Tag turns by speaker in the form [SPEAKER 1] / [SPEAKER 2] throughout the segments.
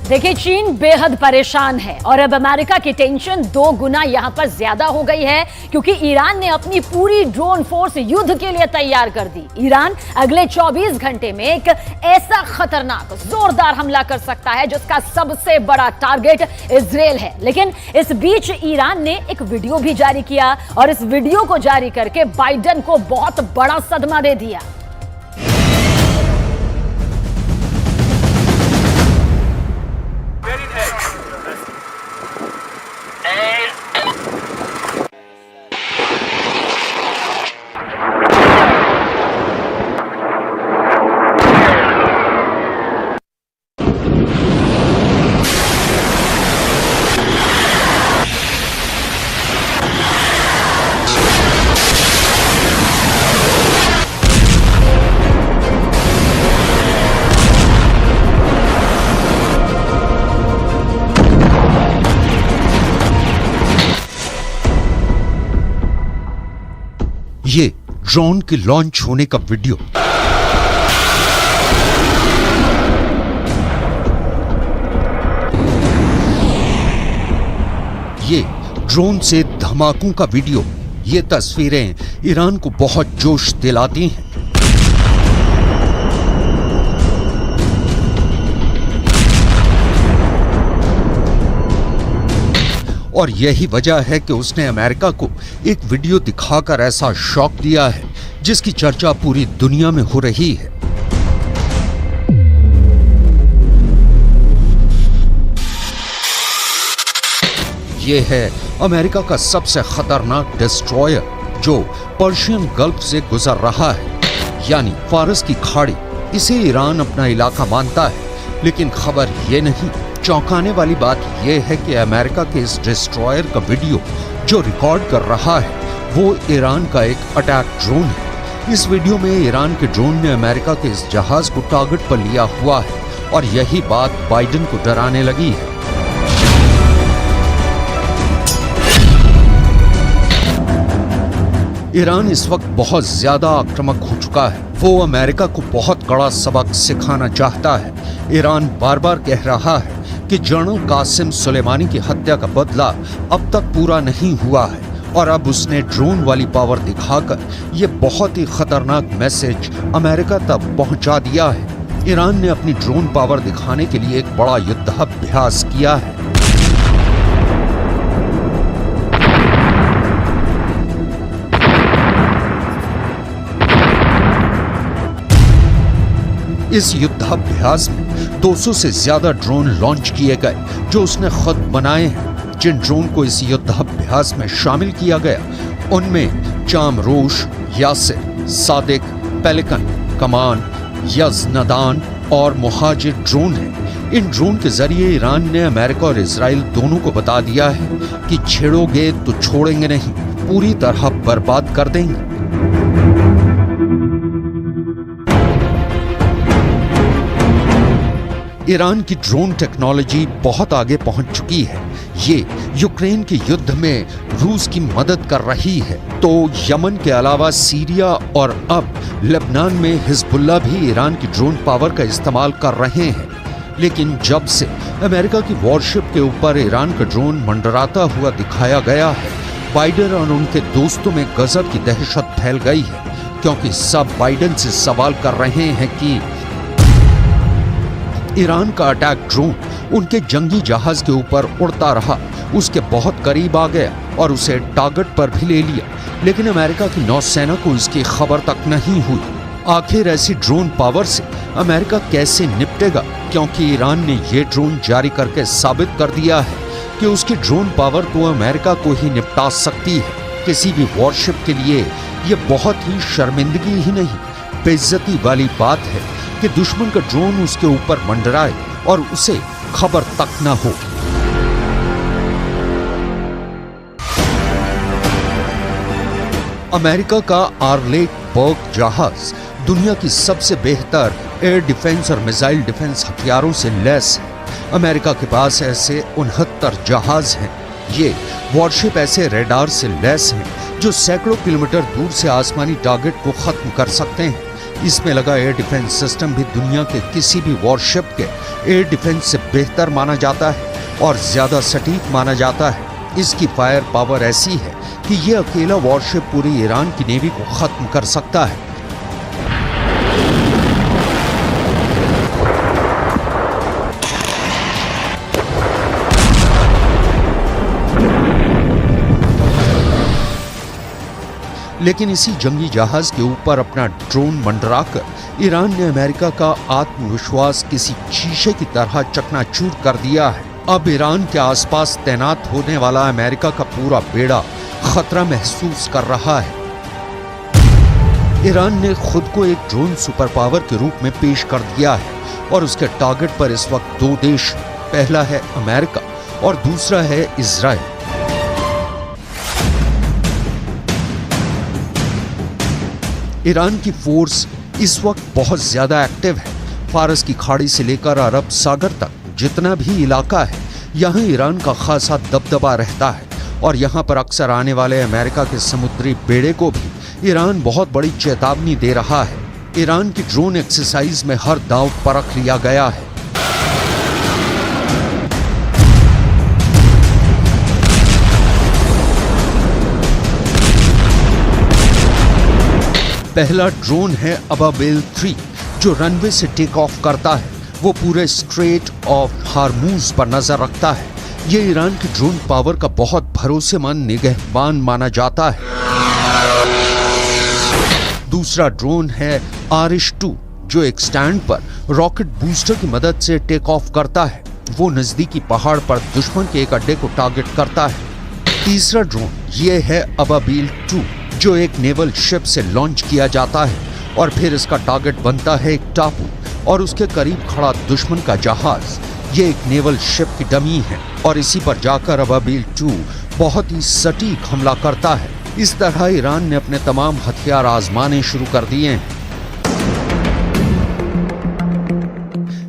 [SPEAKER 1] देखिए, चीन बेहद परेशान है और अब अमेरिका की टेंशन 2 गुना यहां पर ज्यादा हो गई है क्योंकि ईरान ने अपनी पूरी ड्रोन फोर्स युद्ध के लिए तैयार कर दी। ईरान अगले 24 घंटे में एक ऐसा खतरनाक जोरदार हमला कर सकता है जिसका सबसे बड़ा टारगेट इजराइल है। लेकिन इस बीच ईरान ने एक वीडियो भी जारी किया और इस वीडियो को जारी करके बाइडेन को बहुत बड़ा सदमा दे दिया।
[SPEAKER 2] ये ड्रोन के लॉन्च होने का वीडियो। ये ड्रोन से धमाकों का वीडियो। ये तस्वीरें ईरान को बहुत जोश दिलाती हैं। और यही वजह है कि उसने अमेरिका को एक वीडियो दिखाकर ऐसा शॉक दिया है जिसकी चर्चा पूरी दुनिया में हो रही है। यह है अमेरिका का सबसे खतरनाक डिस्ट्रॉयर जो पर्शियन गल्फ से गुजर रहा है, यानी फारस की खाड़ी। इसे ईरान अपना इलाका मानता है, लेकिन खबर यह नहीं, चौंकाने वाली बात यह है कि अमेरिका के इस डिस्ट्रॉयर का वीडियो जो रिकॉर्ड कर रहा है वो ईरान का एक अटैक ड्रोन है। इस वीडियो में ईरान के ड्रोन ने अमेरिका के इस जहाज को टारगेट पर लिया हुआ है और यही बात बाइडेन को डराने लगी है। ईरान इस वक्त बहुत ज्यादा आक्रामक हो चुका है। वो अमेरिका को बहुत कड़ा सबक सिखाना चाहता है। ईरान बार बार कह रहा है कि जनरल कासिम सुलेमानी की हत्या का बदला अब तक पूरा नहीं हुआ है और अब उसने ड्रोन वाली पावर दिखाकर ये बहुत ही खतरनाक मैसेज अमेरिका तक पहुंचा दिया है। ईरान ने अपनी ड्रोन पावर दिखाने के लिए एक बड़ा युद्धाभ्यास किया है। इस युद्धाभ्यास में 200 से ज्यादा ड्रोन लॉन्च किए गए जो उसने खुद बनाए हैं। जिन ड्रोन को इस युद्धाभ्यास में शामिल किया गया उनमें चामरोश, यासिर, सादिक, पेलिकन, कमान, यज़नदान और मुहाजिर ड्रोन हैं। इन ड्रोन के जरिए ईरान ने अमेरिका और इजराइल दोनों को बता दिया है कि छेड़ोगे तो छोड़ेंगे नहीं, पूरी तरह बर्बाद कर देंगे। ईरान की ड्रोन टेक्नोलॉजी बहुत आगे पहुंच चुकी है। ये यूक्रेन के युद्ध में रूस की मदद कर रही है, तो यमन के अलावा सीरिया और अब लेबनान में हिजबुल्लाह भी ईरान की ड्रोन पावर का इस्तेमाल कर रहे हैं। लेकिन जब से अमेरिका की वॉरशिप के ऊपर ईरान का ड्रोन मंडराता हुआ दिखाया गया है, बाइडेन और उनके दोस्तों में गजब की दहशत फैल गई है, क्योंकि सब बाइडेन से सवाल कर रहे हैं कि ईरान का अटैक ड्रोन उनके जंगी जहाज के ऊपर उड़ता रहा, उसके बहुत करीब आ गया और उसे टारगेट पर भी ले लिया, लेकिन अमेरिका की नौसेना को इसकी खबर तक नहीं हुई। आखिर ऐसी ड्रोन पावर से अमेरिका कैसे निपटेगा, क्योंकि ईरान ने ये ड्रोन जारी करके साबित कर दिया है कि उसकी ड्रोन पावर तो अमेरिका को ही निपटा सकती है। किसी भी वॉरशिप के लिए ये बहुत ही शर्मिंदगी ही नहीं, बेइज्जती वाली बात है कि दुश्मन का ड्रोन उसके ऊपर मंडराए और उसे खबर तक न हो। अमेरिका का आर्लेट बर्ग जहाज दुनिया की सबसे बेहतर एयर डिफेंस और मिसाइल डिफेंस हथियारों से लैस है। अमेरिका के पास ऐसे 69 जहाज हैं। ये वॉरशिप ऐसे रेडार से लैस हैं जो सैकड़ों किलोमीटर दूर से आसमानी टारगेट को खत्म कर सकते हैं। इसमें लगा एयर डिफेंस सिस्टम भी दुनिया के किसी भी वॉरशिप के एयर डिफेंस से बेहतर माना जाता है और ज्यादा सटीक माना जाता है। इसकी फायर पावर ऐसी है कि ये अकेला वॉरशिप पूरी ईरान की नेवी को खत्म कर सकता है। लेकिन इसी जंगी जहाज के ऊपर अपना ड्रोन मंडराकर ईरान ने अमेरिका का आत्मविश्वास किसी शीशे की तरह चकनाचूर कर दिया है। अब ईरान के आसपास तैनात होने वाला अमेरिका का पूरा बेड़ा खतरा महसूस कर रहा है। ईरान ने खुद को एक ड्रोन सुपर पावर के रूप में पेश कर दिया है और उसके टारगेट पर इस वक्त दो देश, पहला है अमेरिका और दूसरा है इजराइल। ईरान की फोर्स इस वक्त बहुत ज्यादा एक्टिव है। फारस की खाड़ी से लेकर अरब सागर तक जितना भी इलाका है, यहाँ ईरान का खासा दबदबा रहता है और यहाँ पर अक्सर आने वाले अमेरिका के समुद्री बेड़े को भी ईरान बहुत बड़ी चेतावनी दे रहा है। ईरान की ड्रोन एक्सरसाइज में हर दांव परख लिया गया है। पहला ड्रोन है अबाबिल 3 जो रनवे से टेक ऑफ करता है। वो पूरे स्ट्रेट ऑफ हार्मूज पर नजर रखता है। ये ईरान की ड्रोन पावर का बहुत भरोसेमंद निगहबान माना जाता है। दूसरा ड्रोन है आरिश 2 जो एक स्टैंड पर रॉकेट बूस्टर की मदद से टेक ऑफ करता है। वो नजदीकी पहाड़ पर दुश्मन के एक अड्डे को टारगेट करता है। तीसरा ड्रोन ये है अबाबिल 2 जो एक नेवल शिप से लॉन्च किया जाता है और फिर इसका टारगेट बनता है एक टापू और उसके करीब खड़ा दुश्मन का जहाज। ये एक नेवल शिप की डमी है और इसी पर जाकर अबाबिल 2 बहुत ही सटीक हमला करता है। इस तरह ईरान ने अपने तमाम हथियार आजमाने शुरू कर दिए हैं।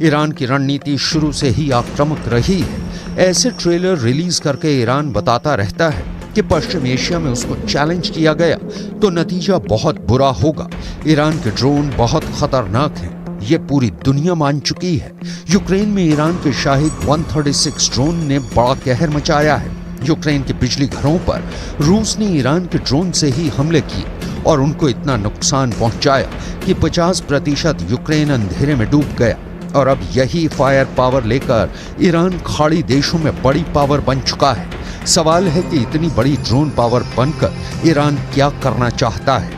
[SPEAKER 2] ईरान की रणनीति शुरू से ही आक्रामक रही है। ऐसे ट्रेलर रिलीज करके ईरान बताता रहता है कि पश्चिम एशिया में उसको चैलेंज किया गया तो नतीजा बहुत बुरा होगा। ईरान के ड्रोन बहुत खतरनाक हैं, ये पूरी दुनिया मान चुकी है। यूक्रेन में ईरान के शाहिद 136 ड्रोन ने बड़ा कहर मचाया है। यूक्रेन के बिजली घरों पर रूस ने ईरान के ड्रोन से ही हमले किए और उनको इतना नुकसान पहुंचाया कि 50% यूक्रेन अंधेरे में डूब गया। और अब यही फायर पावर लेकर ईरान खाड़ी देशों में बड़ी पावर बन चुका है। सवाल है कि इतनी बड़ी ड्रोन पावर बनकर ईरान क्या करना चाहता है।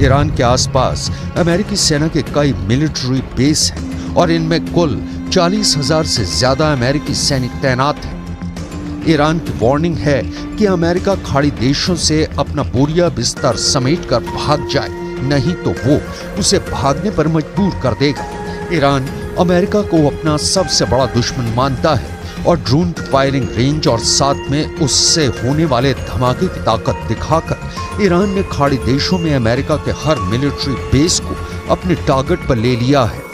[SPEAKER 2] ईरान के आसपास अमेरिकी सेना के कई मिलिट्री बेस हैं और इनमें कुल 40,000 से ज्यादा अमेरिकी सैनिक तैनात हैं। ईरान की वार्निंग है कि अमेरिका खाड़ी देशों से अपना बोरिया बिस्तर समेटकर भाग जाए, नहीं तो वो उसे भागने पर मजबूर कर देगा। ईरान अमेरिका को अपना सबसे बड़ा दुश्मन मानता है और ड्रोन की फायरिंग रेंज और साथ में उससे होने वाले धमाके की ताकत दिखाकर ईरान ने खाड़ी देशों में अमेरिका के हर मिलिट्री बेस को अपने टारगेट पर ले लिया है।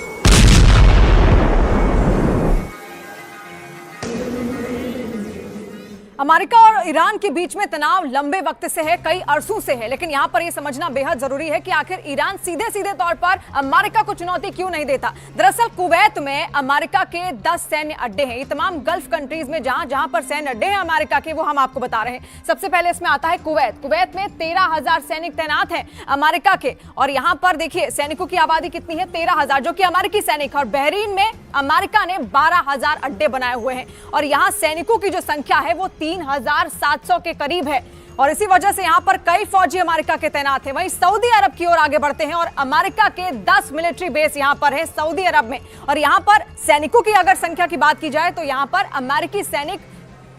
[SPEAKER 3] अमेरिका और ईरान के बीच में तनाव लंबे वक्त से है, कई अरसों से है, लेकिन यहाँ पर यह समझना बेहद जरूरी है कि आखिर ईरान सीधे सीधे तौर पर अमेरिका को चुनौती क्यों नहीं देता। दरअसल कुवैत में अमेरिका के 10 सैन्य अड्डे हैं। ये तमाम गल्फ कंट्रीज में जहां पर सैन्य अड्डे हैं अमेरिका के, वो हम आपको बता रहे हैं। सबसे पहले इसमें आता है कुवैत। कुवैत में 13,000 सैनिक तैनात हैं अमेरिका के, और यहाँ पर देखिए सैनिकों की आबादी कितनी है, 13,000, जो कि अमेरिकी सैनिक। और बहरीन में अमेरिका ने 12,000 अड्डे बनाए हुए हैं और यहाँ सैनिकों की जो संख्या है वो 3,700 के करीब है, और इसी वजह से यहां पर कई फौजी अमेरिका के तैनात हैं। वहीं सऊदी अरब की ओर आगे बढ़ते हैं और अमेरिका के 10 मिलिट्री बेस यहां पर है सऊदी अरब में, और यहां पर सैनिकों की अगर संख्या की बात की जाए तो यहां पर अमेरिकी सैनिक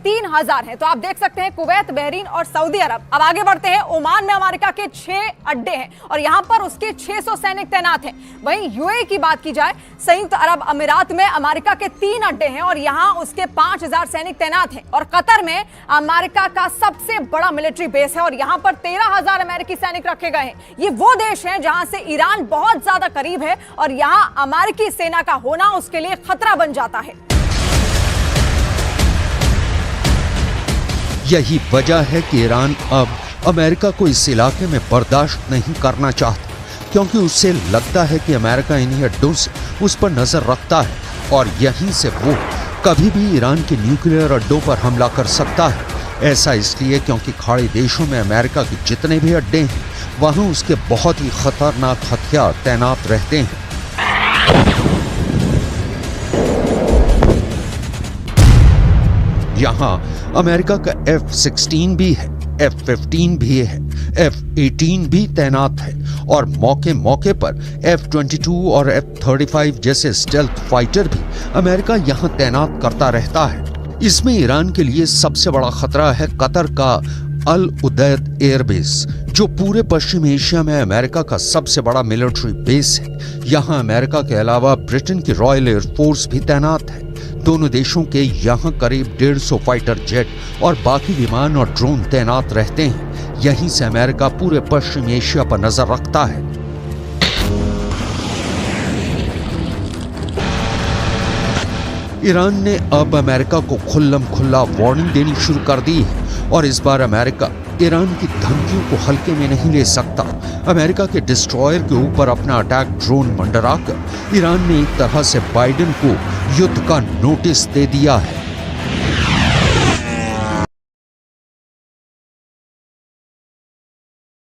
[SPEAKER 3] 3,000 हैं। तो आप देख सकते हैं कुवैत, बहरीन और सऊदी अरब। अब आगे बढ़ते हैं, ओमान में अमेरिका के 6 अड्डे हैं और यहां पर उसके 600 सैनिक तैनात हैं। वहीं यूएई की बात की जाए, संयुक्त अरब अमीरात में अमेरिका के 3 अड्डे हैं और यहां उसके 5,000 सैनिक तैनात हैं। और कतर में अमेरिका का सबसे बड़ा मिलिट्री बेस है और यहां पर 13,000 अमेरिकी सैनिक रखे गए हैं। ये वो देश हैं जहां से ईरान बहुत ज्यादा करीब है और यहां अमेरिकी सेना का होना उसके लिए खतरा बन जाता है।
[SPEAKER 2] यही वजह है कि ईरान अब अमेरिका को इस इलाके में बर्दाश्त नहीं करना चाहता, क्योंकि उससे लगता है कि अमेरिका इन्हीं अड्डों से उस पर नजर रखता है और यहीं से वो कभी भी ईरान के न्यूक्लियर अड्डों पर हमला कर सकता है। ऐसा इसलिए क्योंकि खाड़ी देशों में अमेरिका के जितने भी अड्डे हैं वहां उसके बहुत ही खतरनाक हथियार तैनात रहते हैं। यहाँ अमेरिका का F-16 भी है, F-15 भी है, F-18 भी तैनात है और मौके मौके पर F-22 और F-35 जैसे स्टेल्थ फाइटर भी अमेरिका यहाँ तैनात करता रहता है। इसमें ईरान के लिए सबसे बड़ा खतरा है कतर का अल उदैद एयरबेस, जो पूरे पश्चिम एशिया में अमेरिका का सबसे बड़ा मिलिट्री बेस है। यहाँ अमेरिका के अलावा ब्रिटेन की रॉयल एयरफोर्स भी तैनात है। दोनों देशों के यहाँ करीब 150 फाइटर जेट और बाकी विमान और ड्रोन तैनात रहते हैं। यहीं से अमेरिका पूरे पश्चिम एशिया पर नजर रखता है। ईरान ने अब अमेरिका को खुल्लम खुल्ला वार्निंग देनी शुरू कर दी है और इस बार अमेरिका ईरान की धमकियों को हल्के में नहीं ले सकता। अमेरिका के डिस्ट्रॉयर के ऊपर अपना अटैक ड्रोन मंडराकर ईरान ने एक तरह से बाइडेन को युद्ध का नोटिस दे दिया है।